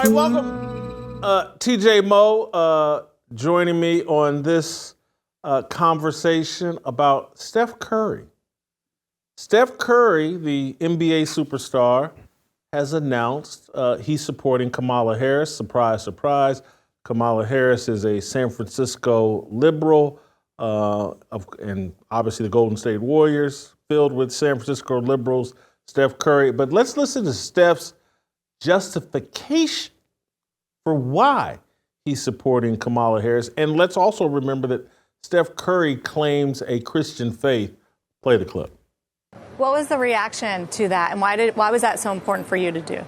right, welcome, TJ Moe, joining me on this conversation about Steph Curry. Steph Curry, the NBA superstar, has announced he's supporting Kamala Harris. Surprise, surprise. Kamala Harris is a San Francisco liberal, and obviously the Golden State Warriors, filled with San Francisco liberals, Steph Curry. But let's listen to Steph's justification for why he's supporting Kamala Harris. And let's also remember that Steph Curry claims a Christian faith. Play the clip. What was the reaction to that, and why was that so important for you to do?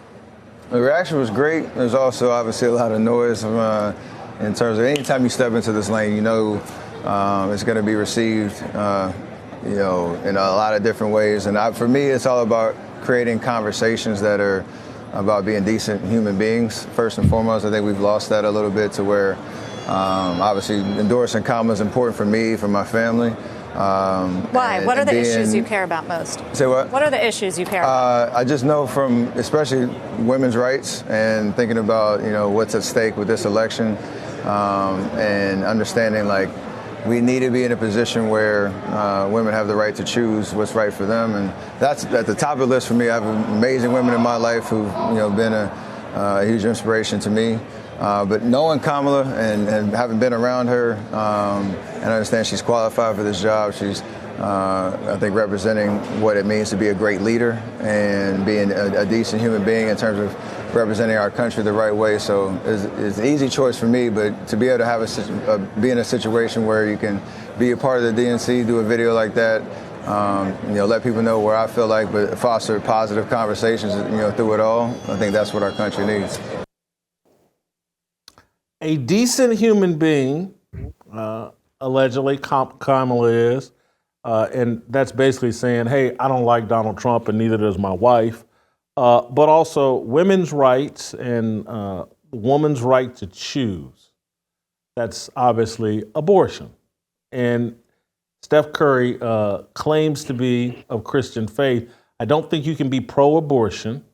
The reaction was great. There's also obviously a lot of noise in terms of anytime you step into this lane, it's going to be received, in a lot of different ways. And for me, it's all about creating conversations that are about being decent human beings, first and foremost. I think we've lost that a little bit to where, obviously, endorsing Kamala is important for me, for my family. Why? What are the issues you care about most? Say what? What are the issues you care about? I just know from especially women's rights and thinking about, what's at stake with this election, and understanding we need to be in a position where women have the right to choose what's right for them. And that's at the top of the list for me. I have amazing women in my life who've been a huge inspiration to me. But knowing Kamala and having been around her, and I understand she's qualified for this job. She's, I think, representing what it means to be a great leader and being a decent human being in terms of representing our country the right way. So it's an easy choice for me, but to be able to have be in a situation where you can be a part of the DNC, do a video like that, let people know where I feel like, but foster positive conversations, through it all. I think that's what our country needs. A decent human being, allegedly Kamala is, and that's basically saying, hey, I don't like Donald Trump and neither does my wife, but also women's rights and the woman's right to choose. That's obviously abortion. And Steph Curry claims to be of Christian faith. I don't think you can be pro-abortion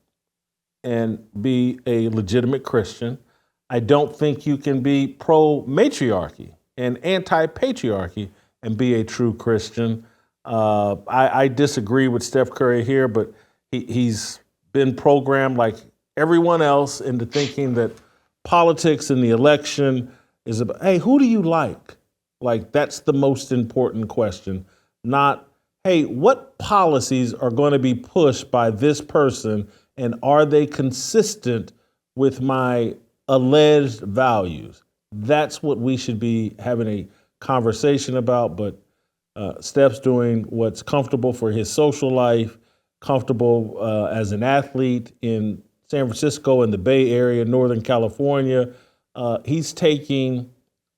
and be a legitimate Christian. I don't think you can be pro-matriarchy and anti-patriarchy and be a true Christian. I disagree with Steph Curry here, but he's been programmed like everyone else into thinking that politics and the election is about, hey, who do you like? Like, that's the most important question, not, hey, what policies are going to be pushed by this person and are they consistent with my alleged values? That's what we should be having a conversation about. But Steph's doing what's comfortable for his social life, comfortable as an athlete in San Francisco and the Bay Area, Northern California. He's taking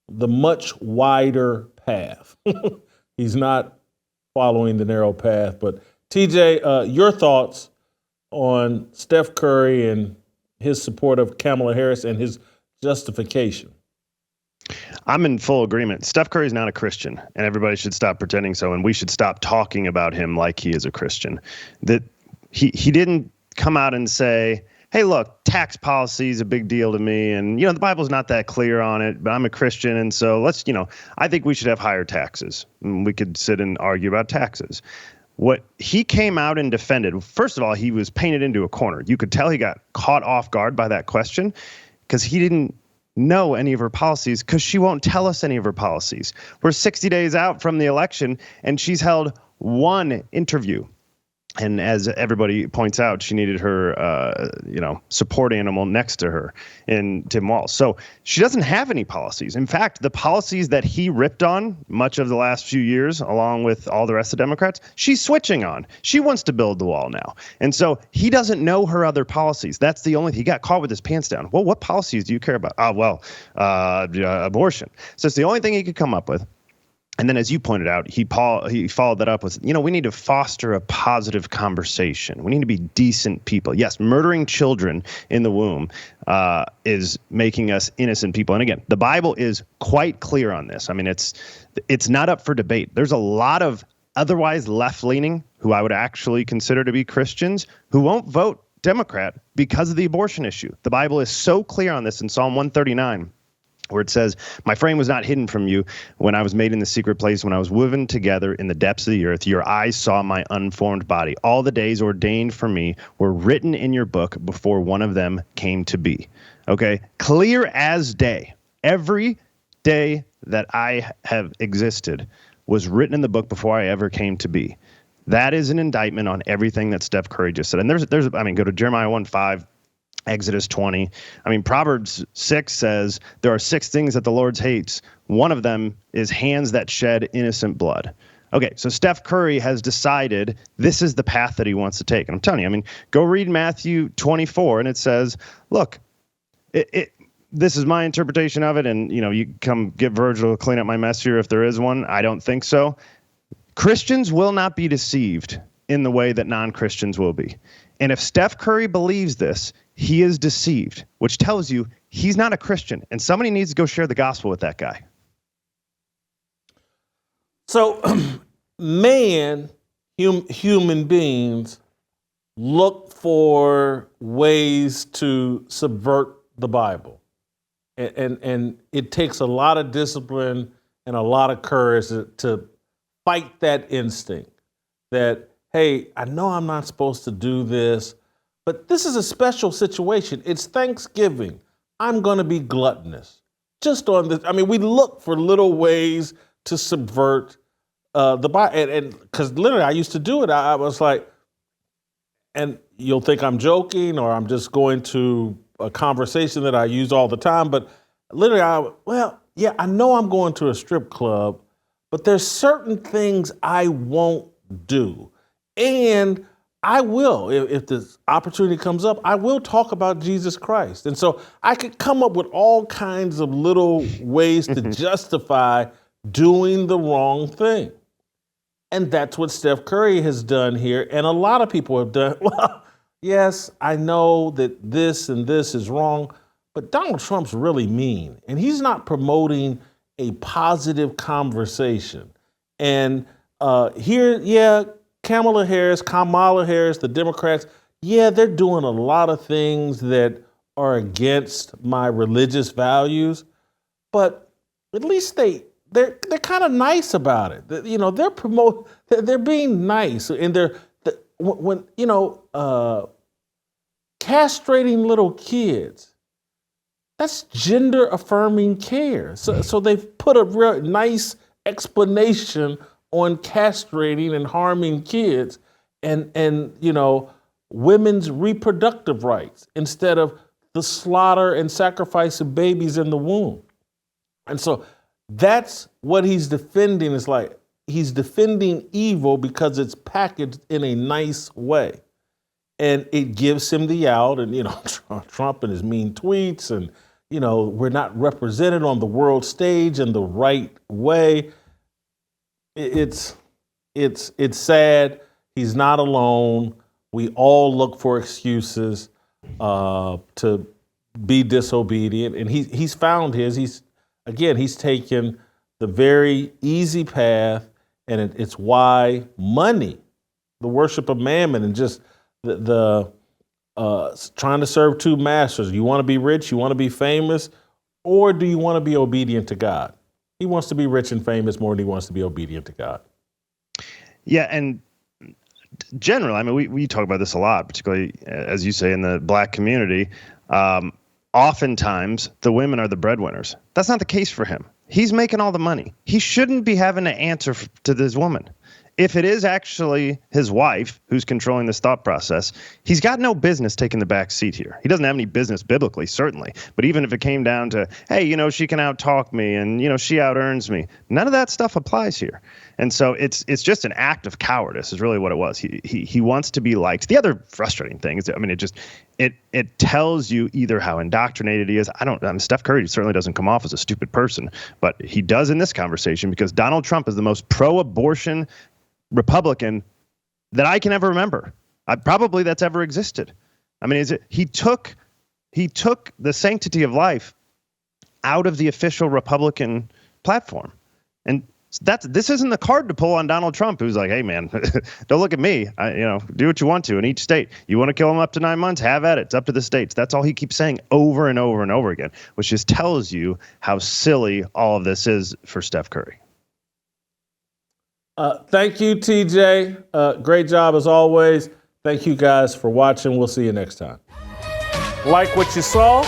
the much wider path. He's not following the narrow path. But TJ, your thoughts on Steph Curry and his support of Kamala Harris and his justification? I'm in full agreement. Steph Curry is not a Christian, and everybody should stop pretending so, and we should stop talking about him like he is a Christian. That he didn't come out and say, hey, look, tax policy is a big deal to me, and, the Bible's not that clear on it, but I'm a Christian, and so I think we should have higher taxes. And we could sit and argue about taxes. What he came out and defended, first of all, he was painted into a corner. You could tell he got caught off guard by that question because he didn't know any of her policies because she won't tell us any of her policies. We're 60 days out from the election, and she's held one interview. And as everybody points out, she needed her, support animal next to her in Tim Walz. So she doesn't have any policies. In fact, the policies that he ripped on much of the last few years, along with all the rest of Democrats, she's switching on. She wants to build the wall now. And so he doesn't know her other policies. That's the only thing. He got caught with his pants down. Well, what policies do you care about? Abortion. So it's the only thing he could come up with. And then, as you pointed out, he followed that up with, we need to foster a positive conversation. We need to be decent people. Yes, murdering children in the womb is making us innocent people. And again, the Bible is quite clear on this. I mean, it's not up for debate. There's a lot of otherwise left-leaning who I would actually consider to be Christians who won't vote Democrat because of the abortion issue. The Bible is so clear on this in Psalm 139, where it says, "My frame was not hidden from you when I was made in the secret place, when I was woven together in the depths of the earth. Your eyes saw my unformed body. All the days ordained for me were written in your book before one of them came to be." Okay, clear as day. Every day that I have existed was written in the book before I ever came to be. That is an indictment on everything that Steph Curry just said. And go to Jeremiah 1:5, Exodus 20. Proverbs 6 says there are 6 things that the Lord hates. One of them is hands that shed innocent blood. Okay, so Steph Curry has decided this is the path that he wants to take. And I'm telling you, go read Matthew 24, and it says, look, this is my interpretation of it, and you come get Virgil to clean up my mess here if there is one. I don't think so. Christians will not be deceived in the way that non-Christians will be. And if Steph Curry believes this, he is deceived, which tells you he's not a Christian, and somebody needs to go share the gospel with that guy. So, human beings look for ways to subvert the Bible. And it takes a lot of discipline and a lot of courage to fight that instinct that, hey, I know I'm not supposed to do this, but this is a special situation. It's Thanksgiving. I'm going to be gluttonous. Just on this, we look for little ways to subvert the Bible. And because literally I used to do it. I was like, and you'll think I'm joking or I'm just going to a conversation that I use all the time, but literally I know I'm going to a strip club, but there's certain things I won't do. And I will, if this opportunity comes up, I will talk about Jesus Christ. And so I could come up with all kinds of little ways to justify doing the wrong thing. And that's what Steph Curry has done here. And a lot of people have done. Well, yes, I know that this and this is wrong, but Donald Trump's really mean. And he's not promoting a positive conversation. And Kamala Harris, the Democrats, they're doing a lot of things that are against my religious values, but at least they're kind of nice about it. They're being nice, and castrating little kids, that's gender affirming care. So they've put a real nice explanation on castrating and harming kids and women's reproductive rights instead of the slaughter and sacrifice of babies in the womb. And so that's what he's defending. It's like he's defending evil because it's packaged in a nice way. And it gives him the out, and Trump and his mean tweets, and we're not represented on the world stage in the right way. It's sad. He's not alone. We all look for excuses to be disobedient, and he's found his. He's taken the very easy path, and it's why money, the worship of mammon, and just the trying to serve two masters. You want to be rich, you want to be famous, or do you want to be obedient to God? He wants to be rich and famous more than he wants to be obedient to God. Yeah, and generally, we talk about this a lot, particularly, as you say, in the black community. Oftentimes, the women are the breadwinners. That's not the case for him. He's making all the money. He shouldn't be having to answer to this woman. If it is actually his wife who's controlling this thought process, he's got no business taking the back seat here. He doesn't have any business biblically, certainly. But even if it came down to, hey, she can out-talk me and, she out-earns me, none of that stuff applies here. And so it's just an act of cowardice is really what it was. He wants to be liked. The other frustrating thing is, it tells you either how indoctrinated he is. Steph Curry certainly doesn't come off as a stupid person, but he does in this conversation because Donald Trump is the most pro-abortion Republican that I can ever remember. Probably that's ever existed. He took the sanctity of life out of the official Republican platform. And This isn't the card to pull on Donald Trump, who's like, hey, man, don't look at me. Do what you want to in each state. You want to kill him up to 9 months? Have at it. It's up to the states. That's all he keeps saying over and over and over again, which just tells you how silly all of this is for Steph Curry. Thank you, TJ. Great job as always. Thank you guys for watching. We'll see you next time. Like what you saw?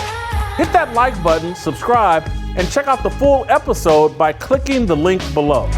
Hit that like button, subscribe, and check out the full episode by clicking the link below.